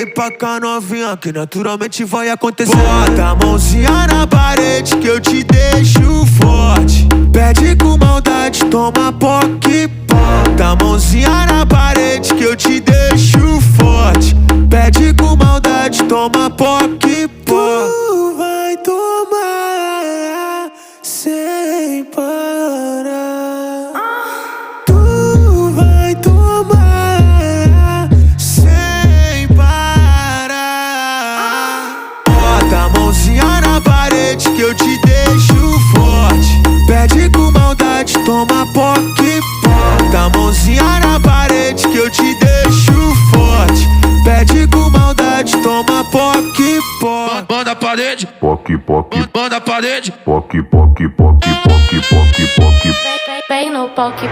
Vem pra cá novinha que naturalmente vai acontecer. Bota a mãozinha na parede que eu te deixo forte. Pede com maldade, toma poque. Bota a mãozinha na parede que eu te deixo forte. Pede com maldade, toma poque. Tu vai tomar sem parar. Tu vai tomar sem parar. Bota a mãozinha na parede que eu te deixo forte. Pede com maldade, toma poque. Bota a mãozinha na parede que eu te deixo forte. Pede com maldade, toma poque. Manda a parede, Poque, poque, manda a parede. poque, poque, poque, poque, poque, poque. Vem no poque.